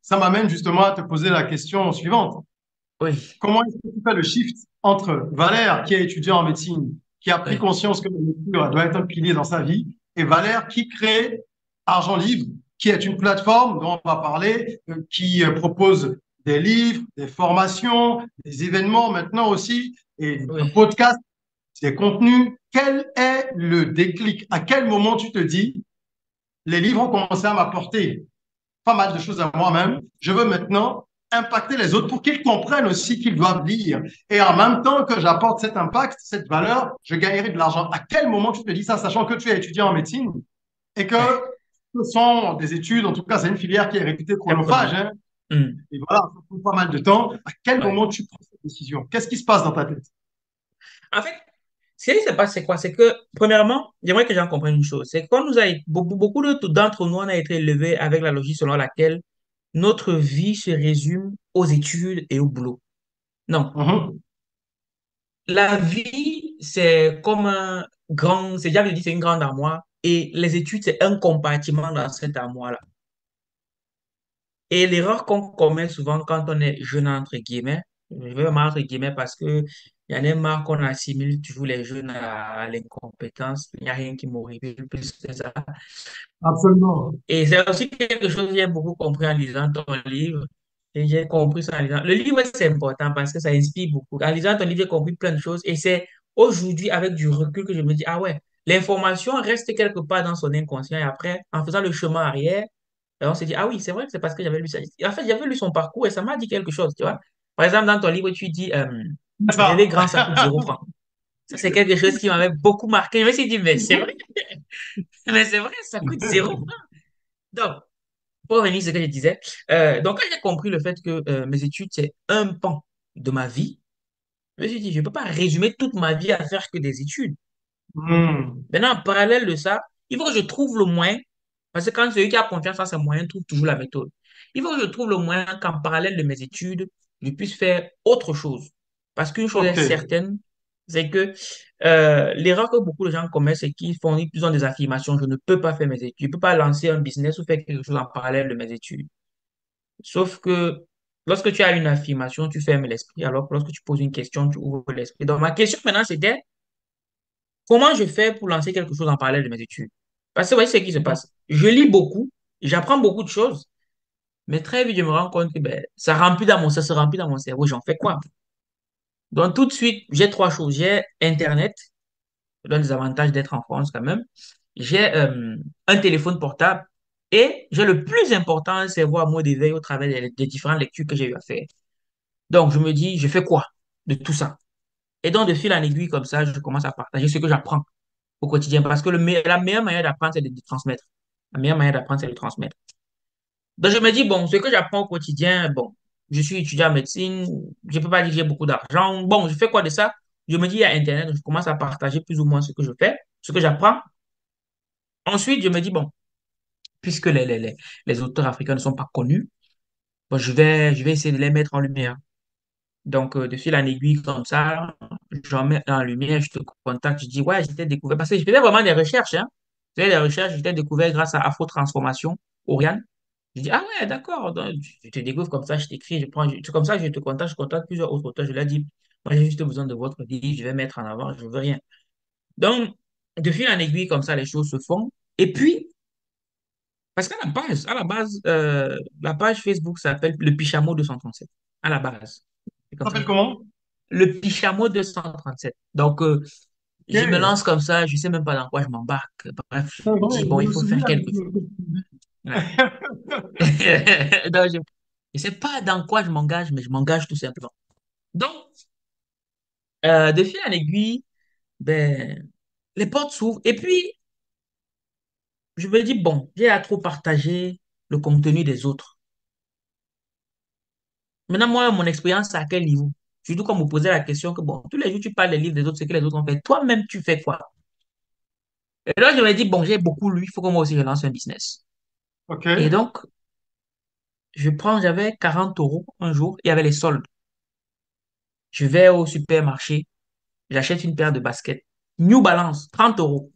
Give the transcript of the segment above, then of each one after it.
ça m'amène justement à te poser la question suivante. Oui, Comment est-ce que tu fais le shift entre Valère, qui est étudiant en médecine, qui a pris oui, conscience que la lecture doit être un pilier dans sa vie, et Valère, qui crée Argent Livre, qui est une plateforme dont on va parler, qui propose des livres, des formations, des événements maintenant aussi, et un oui. podcast, des contenus. Quel est le déclic? À quel moment tu te dis, les livres ont commencé à m'apporter pas mal de choses à moi-même. Je veux maintenant impacter les autres pour qu'ils comprennent aussi qu'ils doivent lire. Et en même temps que j'apporte cet impact, cette valeur, je gagnerai de l'argent. À quel moment tu te dis ça, sachant que tu es étudiant en médecine et que ce sont des études, en tout cas, c'est une filière qui est réputée Très chronophage, prenant. hein, Hmm, et voilà, ça prend pas mal de temps. À quel ouais. moment tu prends cette décision? Qu'est-ce qui se passe dans ta tête? En fait, ce qui se passe, c'est quoi? C'est que, premièrement, j'aimerais que j'en comprenne une chose. C'est qu'on nous a, beaucoup d'entre nous, on a été élevés avec la logique selon laquelle notre vie se résume aux études et au boulot. Non. Mhm. La vie, c'est comme un grand, c'est déjà dit, c'est une grande armoire. Et les études, c'est un compartiment dans cette armoire-là. Et l'erreur qu'on commet souvent quand on est jeune, entre guillemets, je vais mettre entre guillemets parce que il y en a marre qu'on assimile toujours les jeunes à l'incompétence. Il n'y a rien qui m'horripile plus que ça. Absolument. Et c'est aussi quelque chose que j'ai beaucoup compris en lisant ton livre. Et j'ai compris ça en lisant. Le livre, c'est important parce que ça inspire beaucoup. En lisant ton livre, j'ai compris plein de choses. Et c'est aujourd'hui, avec du recul, que je me dis, ah ouais, l'information reste quelque part dans son inconscient. Et après, en faisant le chemin arrière, on s'est dit, ah oui, c'est vrai que c'est parce que j'avais lu ça. En fait, j'avais lu son parcours et ça m'a dit quelque chose, tu vois. Par exemple, dans ton livre, tu dis, C'est rêver ça. grand, ça coûte 0 franc. Ça, c'est quelque chose qui m'avait beaucoup marqué. Je me suis dit, mais c'est vrai, mais c'est vrai, ça coûte 0 franc. Donc, pour revenir à ce que je disais, donc quand j'ai compris le fait que mes études, c'est un pan de ma vie, je me suis dit, je ne peux pas résumer toute ma vie à faire que des études. Hmm. Maintenant, en parallèle de ça, il faut que je trouve le moyen, parce que quand celui qui a confiance en ses moyens trouve toujours la méthode. Il faut que je trouve le moyen qu'en parallèle de mes études, je puisse faire autre chose. Parce qu'une chose est OK. certaine, c'est que l'erreur que beaucoup de gens commettent, c'est ils ont des affirmations. Je ne peux pas faire mes études. Je ne peux pas lancer un business ou faire quelque chose en parallèle de mes études. Sauf que lorsque tu as une affirmation, tu fermes l'esprit. Alors que lorsque tu poses une question, tu ouvres l'esprit. Donc, ma question maintenant, c'était comment je fais pour lancer quelque chose en parallèle de mes études? Parce que vous voyez ce qui se passe. Je lis beaucoup, j'apprends beaucoup de choses, mais très vite, je me rends compte que ben, ça se remplit dans mon cerveau. J'en fais quoi? Donc, tout de suite, j'ai trois choses. J'ai Internet, ça donne des avantages d'être en France quand même. J'ai un téléphone portable et j'ai le plus important, c'est voir mot d'éveil au travers des différentes lectures que j'ai eu à faire. Donc, je me dis, je fais quoi de tout ça? Et donc, de fil en aiguille, comme ça, je commence à partager ce que j'apprends au quotidien parce que la meilleure manière d'apprendre, c'est de transmettre. La meilleure manière d'apprendre, c'est de transmettre. Donc, je me dis, bon, ce que j'apprends au quotidien, bon, je suis étudiant en médecine, je ne peux pas dire que j'ai beaucoup d'argent. Bon, je fais quoi de ça? Je me dis, il y a Internet, donc je commence à partager plus ou moins ce que je fais, ce que j'apprends. Ensuite, je me dis, bon, puisque les auteurs africains ne sont pas connus, bon, je vais essayer de les mettre en lumière. Donc, de fil en aiguille, comme ça, j'en mets en lumière, je te contacte, je dis, ouais, j'étais découvert. Parce que je faisais vraiment des recherches, hein. Je faisais des recherches, j'étais découvert grâce à Afro Transformation, Oriane. Je dis, ah ouais, d'accord. Donc, je te découvre comme ça, je t'écris, c'est comme ça, je te contacte, je contacte plusieurs autres auteurs. Je leur dis, moi, j'ai juste besoin de votre livre, je vais mettre en avant, je veux rien. Donc, de fil en aiguille, comme ça, les choses se font. Et puis, parce qu'à la base, la page Facebook s'appelle le Pichamo 237. À la base. C'est Ça comme ça. s'appelle comment? Le Pichamo 237. Donc, je me OK. lance comme ça, je sais même pas dans quoi je m'embarque. Bref, je C'est me vrai, dis, je bon, il me faut faire souviens de quelque chose. ce que tu dis. Ouais. Donc, je ne sais pas dans quoi je m'engage, mais je m'engage tout simplement. Donc, de fil en aiguille, ben, les portes s'ouvrent. Et puis, je me dis, bon, j'ai à trop partager le contenu des autres. Maintenant, moi, mon expérience, c'est à quel niveau? Surtout quand vous posez la question que, bon, tous les jours, tu parles des livres des autres, ce que les autres ont fait. Toi-même, tu fais quoi? Et là, je me dis, bon, j'ai beaucoup lu, il faut que moi aussi, je lance un business. Et OK. donc, j'avais 40 euros un jour, il y avait les soldes. Je vais au supermarché, j'achète une paire de baskets. New Balance, 30 euros.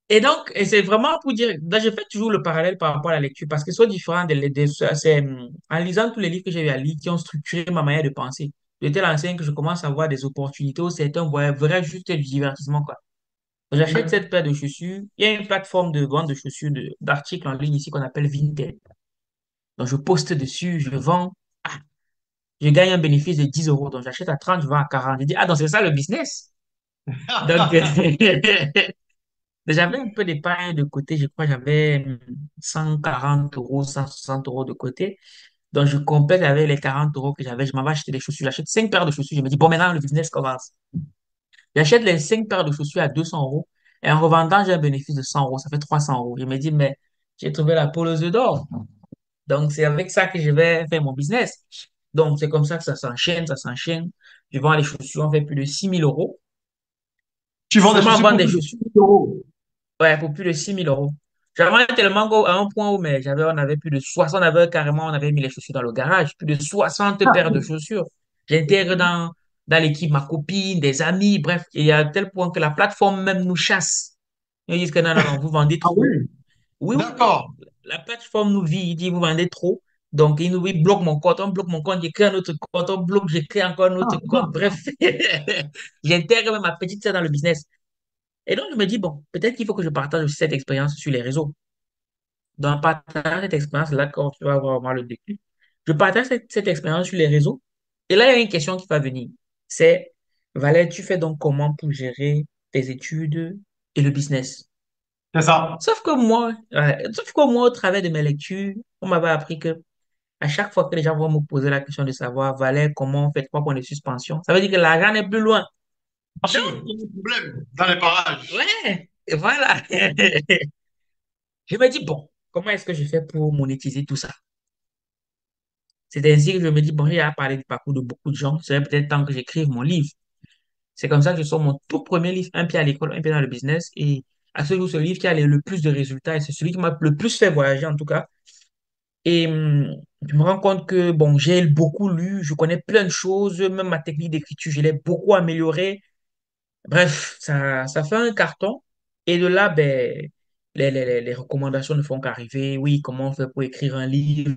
Et donc, et c'est vraiment pour dire, donc je fais toujours le parallèle par rapport à la lecture parce que c'est différent c'est, en lisant tous les livres que j'ai eu à lire qui ont structuré ma manière de penser. De telle enseigne que je commence à voir des opportunités où certains voient vrai juste du divertissement, quoi. J'achète Mhm. cette paire de chaussures. Il y a une plateforme de vente de chaussures, d'articles en ligne ici qu'on appelle Vinted. Donc, je poste dessus, je vends. Ah, je gagne un bénéfice de 10 euros. Donc, j'achète à 30, je vends à 40. Je dis, ah, donc c'est ça le business. Donc, j'avais un peu d'épargne de côté. Je crois que j'avais 140 euros, 160 euros de côté. Donc, je complète avec les 40 euros que j'avais. Je m'en vais acheter des chaussures. J'achète 5 paires de chaussures. Je me dis, bon, maintenant, le business commence. J'achète les 5 paires de chaussures à 200 euros. Et en revendant, j'ai un bénéfice de 100 euros. Ça fait 300 euros. Je me dis, mais j'ai trouvé la poule aux œufs d'or. Donc, c'est avec ça que je vais faire mon business. Donc, c'est comme ça que ça s'enchaîne, ça s'enchaîne. Je vends les chaussures, on fait plus de 6 000 euros. Tu vends des Seulement en chaussures vente pour des plus de chaussures. 10 000 euros. Ouais, pour plus de 6 000 euros. J'avais tellement à un point où mais on avait plus de 60, on avait mis les chaussures dans le garage, plus de 60 paires de chaussures. J'intègre dans l'équipe ma copine, des amis, bref, et à tel point que la plateforme même nous chasse. Ils disent que non, non, non, vous vendez Ah trop. oui, Oui, oui, oui. d'accord. La plateforme nous vit, il dit vous vendez trop. Donc, il bloque mon compte, on bloque mon compte, j'écris un autre compte, on bloque, j'écris encore un autre compte. Bref, j'intègre même ma petite sœur dans le business. Et donc, je me dis, bon, peut-être qu'il faut que je partage aussi cette expérience sur les réseaux. Donc, en partageant cette expérience, là, quand tu vas avoir vraiment le déclic, je partage cette expérience sur les réseaux. Et là, il y a une question qui va venir. C'est, Valère, tu fais donc comment pour gérer tes études et le business? C'est ça. Sauf que moi, au travers de mes lectures, on m'avait appris que à chaque fois que les gens vont me poser la question de savoir, Valère, comment on fait 3 points de suspension, ça veut dire que l'argent n'est plus loin. Bien Donc, sûr, il y a un problème dans les parages. ouais, et voilà. Je me dis, bon, comment est-ce que je fais pour monétiser tout ça? C'est ainsi que je me dis, bon, j'ai à parler du parcours de beaucoup de gens. C'est peut-être temps que j'écrive mon livre. C'est comme ça que je sors mon tout premier livre, Un pied à l'école, un pied dans le business. Et à ce jour, ce livre qui a le plus de résultats et c'est celui qui m'a le plus fait voyager en tout cas. Et je me rends compte que, bon, j'ai beaucoup lu, je connais plein de choses, même ma technique d'écriture, je l'ai beaucoup améliorée. Bref, ça fait un carton. Et de là, ben, les recommandations ne font qu'arriver. Oui, comment on fait pour écrire un livre?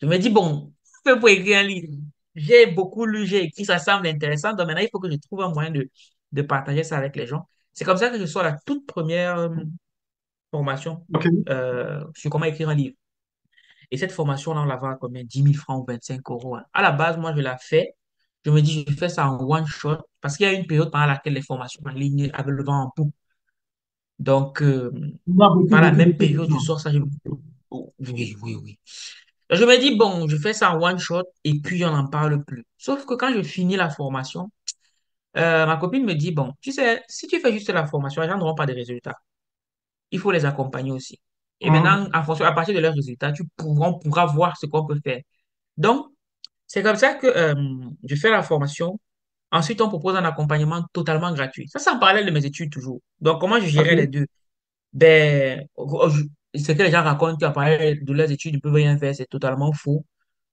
Je me dis, bon, je fais pour écrire un livre. J'ai beaucoup lu, j'ai écrit, ça semble intéressant. Donc maintenant, il faut que je trouve un moyen de partager ça avec les gens. C'est comme ça que je sors la toute première formation OK. sur comment écrire un livre. Et cette formation-là, on la vend à combien? 10 000 francs ou 25 euros, hein. À la base, moi, je la fais. Je me dis, je fais ça en one shot parce qu'il y a une période pendant laquelle les formations en ligne avaient le vent en poupe. Donc, Il y a beaucoup, par la beaucoup, même beaucoup de période, je gens. sors ça. Oh, oui, oui, oui. Je me dis, bon, je fais ça en one shot et puis on n'en parle plus. Sauf que quand je finis la formation, ma copine me dit, bon, tu sais, si tu fais juste la formation, les gens n'auront pas de résultats. Il faut les accompagner aussi. Et maintenant, Mhm. en fonction, à partir de leurs résultats, on pourra voir ce qu'on peut faire. Donc, c'est comme ça que je fais la formation. Ensuite, on propose un accompagnement totalement gratuit. Ça, c'est en parallèle de mes études toujours. Donc, comment je gérais les OK. deux? Ben, ce que les gens racontent qu'en parallèle de leurs études, ils ne peuvent rien faire, c'est totalement faux.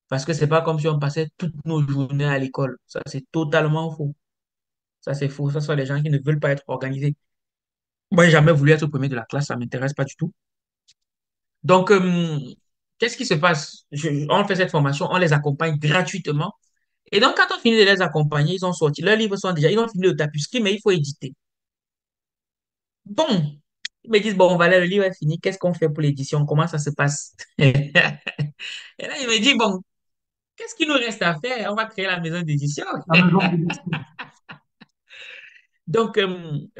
Parce que c'est pas comme si on passait toutes nos journées à l'école. Ça, c'est totalement faux. Ça, c'est faux. Ça, sont les gens qui ne veulent pas être organisés. Moi, j'ai jamais voulu être au premier de la classe. Ça m'intéresse pas du tout. Donc, qu'est-ce qui se passe? On fait cette formation, on les accompagne gratuitement. Et donc, quand on finit de les accompagner, ils ont sorti. Leurs livres sont déjà, ils ont fini le tapuscrit, mais il faut éditer. Bon, ils me disent, bon, voilà, le livre est fini. Qu'est-ce qu'on fait pour l'édition? Comment ça se passe? Et là, il me dit, bon, qu'est-ce qu'il nous reste à faire? On va créer la maison d'édition. La maison d'édition. Donc,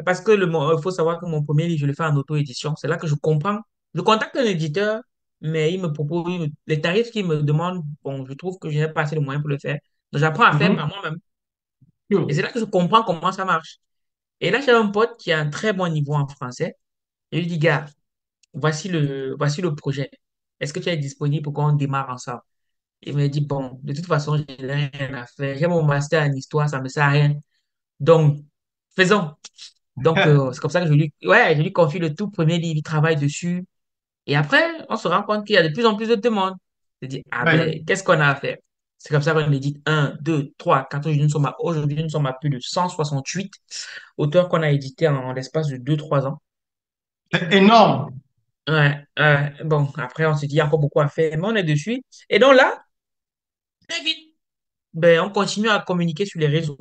parce que il faut savoir que mon premier livre, je le fais en auto-édition. C'est là que je comprends. Je contacte un éditeur, mais il me propose les tarifs qu'il me demande. Bon, je trouve que je n'ai pas assez de moyens pour le faire. Donc, j'apprends à faire par Mhm. moi-même. Et Sûr. c'est là que je comprends comment ça marche. Et là, j'ai un pote qui a un très bon niveau en français. Je lui dis, gars, voici le projet. Est-ce que tu es disponible pour qu'on démarre ensemble? Il me dit, bon, de toute façon, je n'ai rien à faire. J'ai mon master en histoire, ça ne me sert à rien. Donc, faisons. Donc, c'est comme ça que je lui confie le tout premier livre, il travaille dessus. Et après, on se rend compte qu'il y a de plus en plus de demandes. Je dis, ah ben, Oui. qu'est-ce qu'on a à faire? C'est comme ça qu'on édite un, 2, 3, 4. Aujourd'hui, nous sommes à plus de 168 auteurs qu'on a édités en l'espace de 2, 3 ans. C'est énorme. Ouais, bon, après, on se dit, il y a encore beaucoup à faire, mais on est dessus. Et donc là, très vite, ben, on continue à communiquer sur les réseaux.